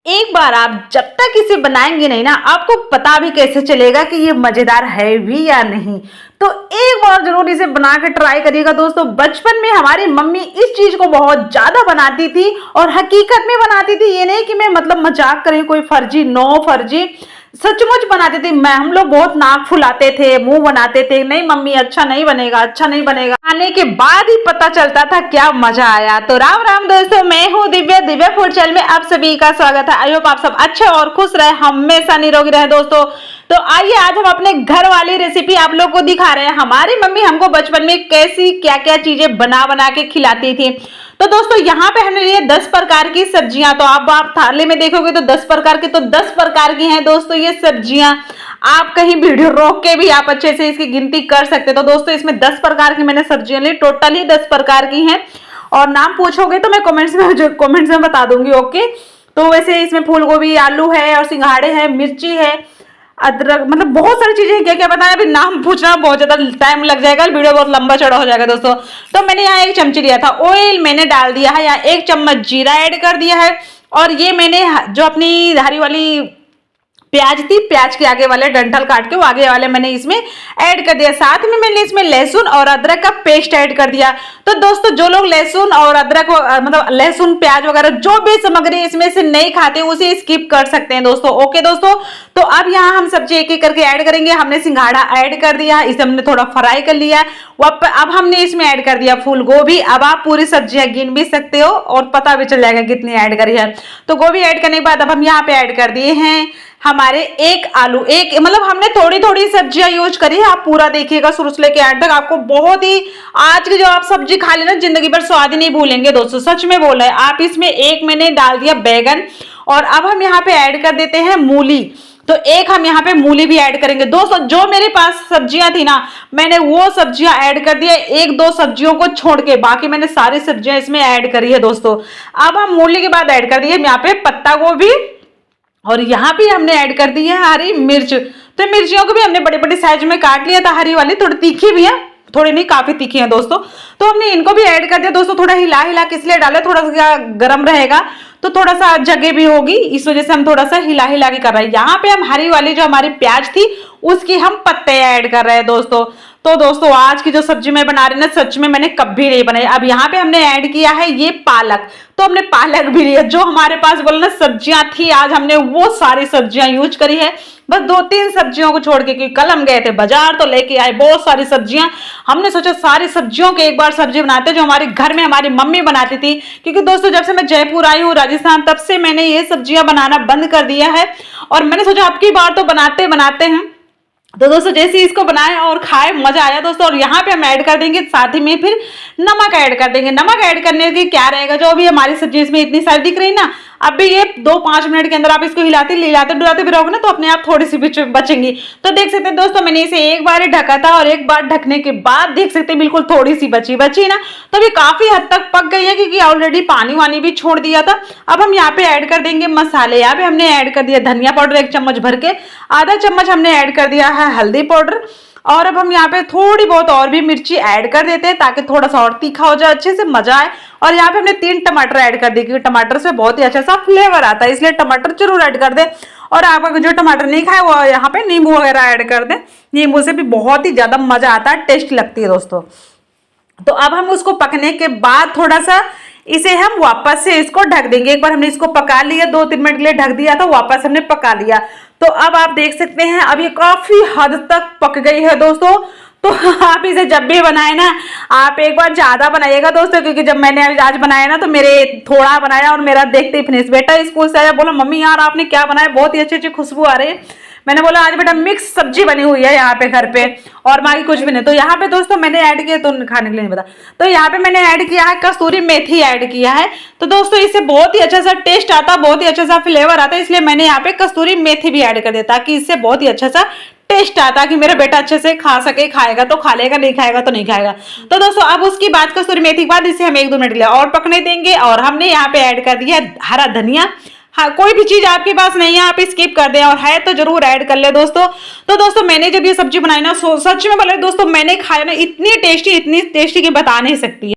एक बार आप जब तक इसे बनाएंगे नहीं ना, आपको पता भी कैसे चलेगा कि ये मजेदार है भी या नहीं। तो एक बार जरूर इसे बना के ट्राई करिएगा दोस्तों। बचपन में हमारी मम्मी इस चीज को बहुत ज्यादा बनाती थी और हकीकत में बनाती थी, ये नहीं कि मैं मतलब मजाक करें, कोई फर्जी, नो फर्जी, सचमुच बनाते थे। मैं हम लोग बहुत नाक फुलाते थे, मुंह बनाते थे, नहीं मम्मी अच्छा नहीं बनेगा, अच्छा नहीं बनेगा। आने के बाद ही पता चलता था क्या मजा आया। तो राम राम दोस्तों, मैं हूँ दिव्या, दिव्या फूड चैनल में आप सभी का स्वागत है। आई होप आप सब अच्छे और खुश रहे, हमेशा निरोगी रहे दोस्तों। तो आइए आज हम अपने घर वाली रेसिपी आप लोग को दिखा रहे हैं। हमारी मम्मी हमको बचपन में कैसी क्या क्या चीजें बना बना के खिलाती थी। तो दोस्तों यहाँ पे हमने लिए 10 प्रकार की सब्जियां। तो आप थाली में देखोगे तो 10 प्रकार की, तो 10 प्रकार की हैं दोस्तों ये सब्जियां। आप कहीं वीडियो रोक के भी आप अच्छे से इसकी गिनती कर सकते। तो दोस्तों इसमें 10 प्रकार की मैंने सब्जियां ली, टोटली 10 प्रकार की हैं। और नाम पूछोगे तो मैं कमेंट्स में बता दूंगी, ओके। तो वैसे इसमें फूल गोभी, आलू है और सिंघाड़े है, मिर्ची है, अदरक, मतलब बहुत सारी चीजें क्या क्या बताया, अभी नाम पूछना बहुत ज्यादा टाइम लग जाएगा, वीडियो बहुत लंबा चौड़ा हो जाएगा दोस्तों। तो मैंने यहाँ 1 चमची लिया था ऑयल, मैंने डाल दिया है यहाँ 1 चम्मच जीरा ऐड कर दिया है। और ये मैंने जो अपनी हरी वाली प्याज थी, प्याज के आगे वाले डंठल काट के वो आगे वाले मैंने इसमें ऐड कर दिया। साथ में मैंने इसमें लहसुन और अदरक का पेस्ट ऐड कर दिया। तो दोस्तों जो लोग लहसुन और अदरक मतलब लहसुन प्याज वगैरह जो भी सामग्री इसमें से नहीं खाते उसे स्किप कर सकते हैं दोस्तों, ओके दोस्तों। तो अब यहाँ हम सब्जी एक एक करके ऐड करेंगे। हमने सिंघाड़ा ऐड कर दिया, इसे हमने थोड़ा फ्राई कर लिया। अब हमने इसमें ऐड कर दिया फूल गोभी। अब आप पूरी सब्जियां गिन भी सकते हो और पता भी चल जाएगा कितनी ऐड करी है। तो गोभी ऐड करने के बाद अब हम यहाँ पे ऐड कर दिए हैं हमारे 1 आलू। एक मतलब हमने थोड़ी थोड़ी सब्जियां यूज करी है, आप पूरा देखिएगा शुरू से लेके एंड तक। आपको बहुत ही आज की जो आप सब्जी खा लेना जिंदगी भर स्वाद ही नहीं भूलेंगे दोस्तों, सच में बोल रहे हैं। आप इसमें एक मैंने डाल दिया बैगन और अब हम यहाँ पे ऐड कर देते हैं मूली। तो एक हम यहाँ पे मूली भी ऐड करेंगे दोस्तों। जो मेरे पास सब्जियां थी ना, मैंने वो सब्जियां ऐड कर दिया, 1-2 सब्जियों को छोड़ के बाकी मैंने सारी सब्जियां इसमें ऐड करी है दोस्तों। अब हम मूली के बाद ऐड कर दिए यहाँ पे पत्ता गोभी और यहाँ पे हमने ऐड कर दी है हरी मिर्च। तो मिर्चियों को भी हमने बड़े बड़े साइज में काट लिया था, हरी वाली, थोड़ी तीखी भी है, थोड़ी नहीं काफी तीखी है दोस्तों। तो हमने इनको भी ऐड कर दिया दोस्तों। थोड़ा हिला हिला के इसलिए डाले, थोड़ा सा गर्म रहेगा तो थोड़ा सा जगह भी होगी, इस वजह से हम थोड़ा सा हिला हिला के कर रहे हैं। यहाँ पे हम हरी वाली जो हमारी प्याज थी उसकी हम पत्ते ऐड कर रहे हैं दोस्तों। तो दोस्तों आज की जो सब्जी मैं बना रही ना, सच में मैंने कभी नहीं बनाई। अब यहाँ पे हमने ऐड किया है ये पालक। तो हमने पालक भी लिया, जो हमारे पास बोलो ना सब्जियां थी आज हमने वो सारी सब्जियां यूज करी है, बस 2-3 सब्जियों को छोड़ के। क्योंकि कल हम गए थे बाजार तो लेके आए बहुत सारी सब्जियां। हमने सोचा सारी सब्जियों के एक बार सब्जी बनाते जो हमारे घर में हमारी मम्मी बनाती थी। क्योंकि दोस्तों जब से मैं जयपुर आई हूँ राजस्थान, तब से मैंने ये सब्जियां बनाना बंद कर दिया है और मैंने सोचा अब की बार तो बनाते बनाते हैं। तो दोस्तों जैसे इसको बनाए और खाए मजा आया दोस्तों। और यहाँ पे हम ऐड कर देंगे साथ ही में फिर नमक ऐड कर देंगे। नमक ऐड करने के क्या रहेगा, जो अभी हमारी सब्जी इसमें इतनी सारी दिख रही ना, अभी ये 2-5 मिनट के अंदर आप इसको हिलाते डुलाते भी रहोगे ना तो अपने आप थोड़ी सी बचेंगी। तो देख सकते हैं दोस्तों मैंने इसे एक बार ही ढका था और एक बार ढकने के बाद देख सकते हैं बिल्कुल थोड़ी सी बची ना, तो अभी काफी हद तक पक गई है क्योंकि ऑलरेडी पानी वानी भी छोड़ दिया था। अब हम यहाँ पे ऐड कर देंगे मसाले। यहाँ पे हमने ऐड कर दिया धनिया पाउडर 1 चम्मच भर के, आधा चम्मच हमने ऐड कर दिया है हल्दी पाउडर। और अब हम यहाँ पे थोड़ी बहुत और भी मिर्ची ऐड कर देते हैं ताकि थोड़ा सा और तीखा हो जाए, अच्छे से मजा आए। और यहाँ पे हमने 3 टमाटर ऐड कर दिए क्योंकि टमाटर से बहुत ही अच्छा सा फ्लेवर आता है, इसलिए टमाटर जरूर ऐड कर दे। और आप अगर जो टमाटर नहीं खाए वो यहाँ पे नींबू वगैरह ऐड कर दे, नींबू से भी बहुत ही ज्यादा मजा आता है, टेस्ट लगती है दोस्तों। तो अब हम उसको पकने के बाद थोड़ा सा इसे हम वापस से इसको ढक देंगे। एक बार हमने इसको पका लिया, 2-3 मिनट के लिए ढक दिया था, वापस हमने पका लिया। तो अब आप देख सकते हैं अब ये काफी हद तक पक गई है दोस्तों। तो आप इसे जब भी बनाए ना, आप एक बार ज्यादा बनाइएगा दोस्तों, क्योंकि जब मैंने आज बनाया ना तो मेरे थोड़ा बनाया और मेरा देखते ही फिनिश। बेटा स्कूल से आया, बोला मम्मी यार आपने क्या बनाया, बहुत ही अच्छी अच्छी खुशबू आ रही है। मैंने बोला आज बेटा मिक्स सब्जी बनी हुई है यहाँ पे घर पे और बाकी कुछ भी नहीं। तो यहाँ पे दोस्तों मैंने ऐड किया, तो खाने के लिए नहीं पता, तो यहाँ पे मैंने ऐड किया है कसूरी मेथी ऐड किया है। तो दोस्तों इससे बहुत ही अच्छा सा टेस्ट आता, बहुत ही अच्छा सा फ्लेवर आता है, इसलिए मैंने यहाँ पे कसूरी मेथी भी ऐड कर दिया ताकि इससे बहुत ही अच्छा सा टेस्ट आता कि मेरा बेटा अच्छे से खा सके, खाएगा तो खा लेगा, नहीं खाएगा तो नहीं खाएगा। तो दोस्तों अब उसकी बात कसूरी मेथी के बाद इसे हम 1-2 मिनट के लिए और पकने देंगे। और हमने यहाँ पे ऐड कर दिया हरा धनिया। हाँ कोई भी चीज आपके पास नहीं है आप स्किप कर दें, और है तो जरूर ऐड कर ले दोस्तों। तो दोस्तों मैंने जब ये सब्जी बनाई ना, सच में बोले दोस्तों मैंने खाया ना, इतनी टेस्टी कि बता नहीं सकती।